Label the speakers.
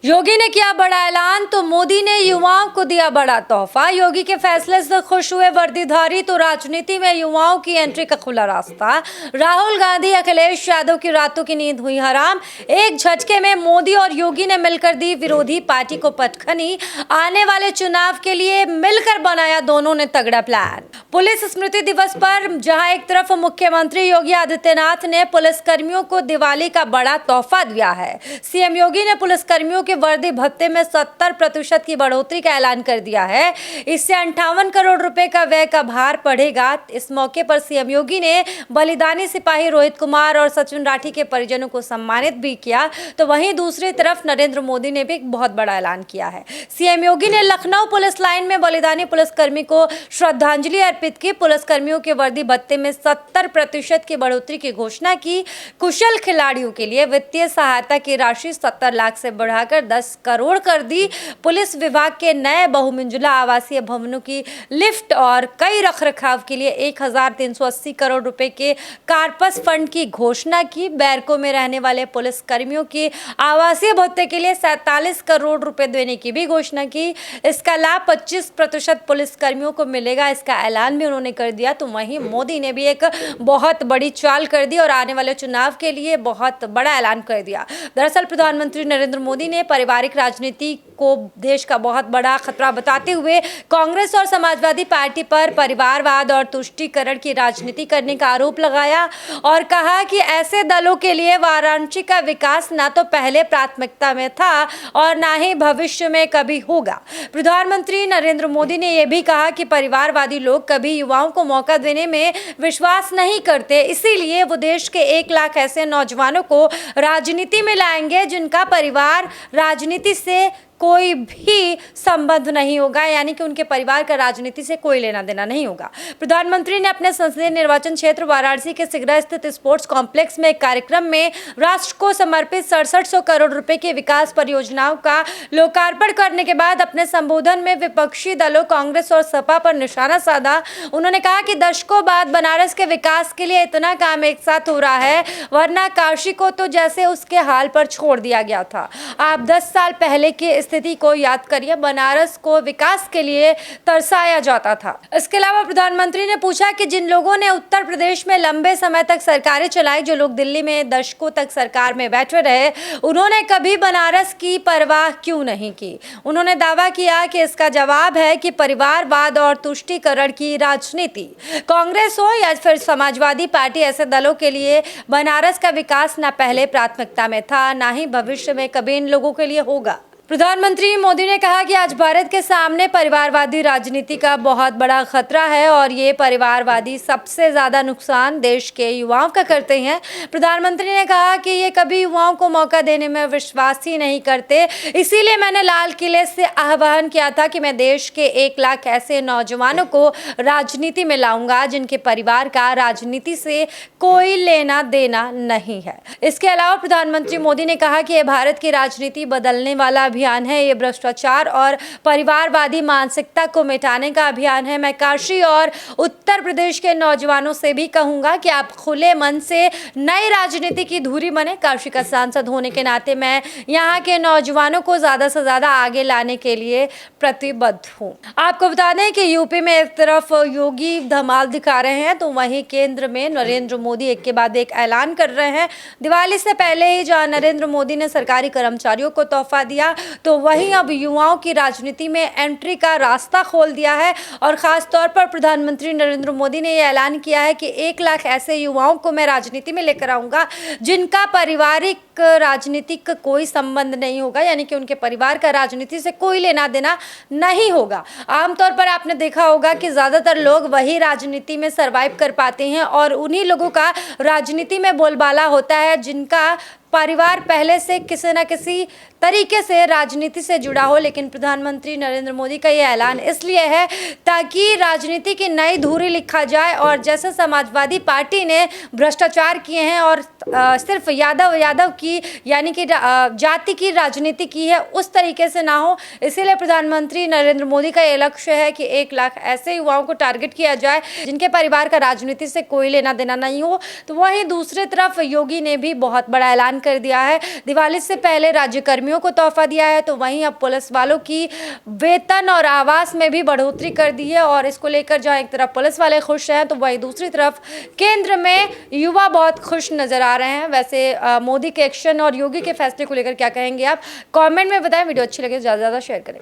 Speaker 1: योगी ने किया बड़ा ऐलान तो मोदी ने युवाओं को दिया बड़ा तोहफा। योगी के फैसले से खुश हुए वर्दीधारी तो राजनीति में युवाओं की एंट्री का खुला रास्ता। राहुल गांधी, अखिलेश यादव की रातों की नींद हुई हराम। एक झटके में मोदी और योगी ने मिलकर दी विरोधी पार्टी को पटखनी। आने वाले चुनाव के लिए मिलकर बनाया दोनों ने तगड़ा प्लान। पुलिस स्मृति दिवस पर जहां एक तरफ मुख्यमंत्री योगी आदित्यनाथ ने पुलिसकर्मियों को दिवाली का बड़ा तोहफा दिया है, सीएम योगी ने पुलिसकर्मियों के वर्दी भत्ते में 70% की बढ़ोतरी का ऐलान कर दिया है। इससे 58 करोड़ रुपए का व्यय का भार पड़ेगा। इस मौके पर सीएम योगी ने बलिदानी सिपाही रोहित कुमार और सचिन राठी के परिजनों को सम्मानित भी किया। तो वहीं दूसरी तरफ नरेंद्र मोदी ने भी एक बहुत बड़ा ऐलान किया है। सीएम योगी ने लखनऊ पुलिस लाइन में बलिदानी पुलिसकर्मी को श्रद्धांजलि अर्पित की। पुलिसकर्मियों के वर्दी भत्ते में 70% की बढ़ोतरी की घोषणा की। कुशल खिलाड़ियों के लिए वित्तीय सहायता की राशि 70 लाख से बढ़ाकर 10 करोड़ कर दी। पुलिस विभाग के नए बहुमंजिला आवासीय भवनों की लिफ्ट और कई रखरखाव के लिए 1380 करोड़ रुपए के कार्पस फंड की घोषणा की। बैरकों में रहने वाले पुलिस कर्मियों की आवासीय भत्ते के लिए 47 करोड़ रुपए देने की भी घोषणा की। इसका लाभ 25% पुलिस कर्मियों को मिलेगा, इसका ऐलान भी उन्होंने कर दिया। तो वहीं मोदी ने भी एक बहुत बड़ी चाल कर दी और आने वाले चुनाव के लिए बहुत बड़ा ऐलान कर दिया। दरअसल प्रधानमंत्री नरेंद्र मोदी ने पारिवारिक राजनीति को देश का बहुत बड़ा खतरा बताते हुए कांग्रेस और समाजवादी पार्टी पर परिवारवाद और तुष्टीकरण की राजनीति करने का आरोप लगाया और कहा कि ऐसे दलों के लिए वाराणसी का विकास ना तो पहले प्राथमिकता में था और ना ही भविष्य में कभी होगा। प्रधानमंत्री नरेंद्र मोदी ने यह भी कहा कि परिवारवादी लोग कभी युवाओं को मौका देने में विश्वास नहीं करते, इसीलिए वो देश के 1 लाख ऐसे नौजवानों को राजनीति में लाएंगे जिनका परिवार राजनीति से कोई भी संबंध नहीं होगा, यानी कि उनके परिवार का राजनीति से कोई लेना देना नहीं होगा। प्रधानमंत्री ने अपने संसदीय निर्वाचन क्षेत्र वाराणसी के सिगरा स्थित स्पोर्ट्स कॉम्प्लेक्स में एक कार्यक्रम में राष्ट्र को समर्पित 6700 करोड़ रुपए की विकास परियोजनाओं का लोकार्पण करने के बाद अपने संबोधन में विपक्षी दलों कांग्रेस और सपा पर निशाना साधा। उन्होंने कहा कि दशकों बाद बनारस के विकास के लिए इतना काम एक साथ हो रहा है, वरना काशी को तो जैसे उसके हाल पर छोड़ दिया गया था। आप 10 साल पहले की स्थिति को याद करिए, बनारस को विकास के लिए तरसाया जाता था। इसके अलावा प्रधानमंत्री ने पूछा कि जिन लोगों ने उत्तर प्रदेश में लंबे समय तक सरकारें चलाई, जो लोग दिल्ली में दशकों तक सरकार में बैठे रहे, उन्होंने कभी बनारस की परवाह क्यों नहीं की। उन्होंने दावा किया कि इसका जवाब है कि परिवारवाद और तुष्टीकरण की राजनीति, कांग्रेस हो या फिर समाजवादी पार्टी, ऐसे दलों के लिए बनारस का विकास न पहले प्राथमिकता में था, ना ही भविष्य में कभी इन लोगों के लिए होगा। प्रधानमंत्री मोदी ने कहा कि आज भारत के सामने परिवारवादी राजनीति का बहुत बड़ा खतरा है और ये परिवारवादी सबसे ज्यादा नुकसान देश के युवाओं का करते हैं। प्रधानमंत्री ने कहा कि ये कभी युवाओं को मौका देने में विश्वास ही नहीं करते, इसीलिए मैंने लाल किले से आह्वान किया था कि मैं देश के 1 लाख ऐसे नौजवानों को राजनीति में लाऊंगा जिनके परिवार का राजनीति से कोई लेना देना नहीं है। इसके अलावा प्रधानमंत्री मोदी ने कहा कि यह भारत की राजनीति बदलने वाला अभियान है, ये भ्रष्टाचार और परिवारवादी मानसिकता को मिटाने का अभियान है। मैं काशी और उत्तर प्रदेश के नौजवानों से भी कहूंगा कि आप खुले मन से नई राजनीति की धुरी बने। काशी का सांसद होने के नाते मैं यहाँ के नौजवानों को ज्यादा से ज्यादा आगे लाने के लिए प्रतिबद्ध हूँ। आपको बता दें कि यूपी में एक तरफ योगी धमाल दिखा रहे हैं तो वहीं केंद्र में नरेंद्र मोदी एक के बाद एक ऐलान कर रहे हैं। दिवाली से पहले ही जहाँ नरेंद्र मोदी ने सरकारी कर्मचारियों को तोहफा दिया, तो वहीं अब युवाओं की राजनीति में एंट्री का रास्ता खोल दिया है और खास तौर पर प्रधानमंत्री नरेंद्र मोदी ने यह ऐलान किया है कि 1 लाख ऐसे युवाओं को मैं राजनीति में लेकर आऊंगा जिनका पारिवारिक राजनीतिक कोई संबंध नहीं होगा, यानी कि उनके परिवार का राजनीति से कोई लेना देना नहीं होगा। आमतौर पर आपने देखा होगा कि ज्यादातर लोग वही राजनीति में सरवाइव कर पाते हैं और उन्हीं लोगों का राजनीति में बोलबाला होता है जिनका परिवार पहले से किसी न किसी तरीके से राजनीति से जुड़ा हो। लेकिन प्रधानमंत्री नरेंद्र मोदी का यह ऐलान इसलिए है ताकि राजनीति की नई धुरी लिखा जाए और जैसे समाजवादी पार्टी ने भ्रष्टाचार किए हैं और सिर्फ यादव की यानी कि जाति की राजनीति की है उस तरीके से ना हो। इसीलिए प्रधानमंत्री नरेंद्र मोदी का ये लक्ष्य है कि 1 लाख ऐसे युवाओं को टारगेट किया जाए जिनके परिवार का राजनीति से कोई लेना देना नहीं हो। तो वहीं दूसरी तरफ योगी ने भी बहुत बड़ा ऐलान कर दिया है। दिवाली से पहले राज्य कर्मियों को तोहफा दिया है, तो वहीं अब पुलिस वालों की वेतन और आवास में भी बढ़ोतरी कर दी है। और इसको लेकर जहां एक तरफ पुलिस वाले खुश हैं, तो वहीं दूसरी तरफ केंद्र में युवा बहुत खुश नजर आ रहे हैं। वैसे मोदी के एक्शन और योगी के फैसले को लेकर क्या कहेंगे आप? कमेंट में बताएं। वीडियो अच्छी लगे तो ज़्यादा से ज़्यादा शेयर करें।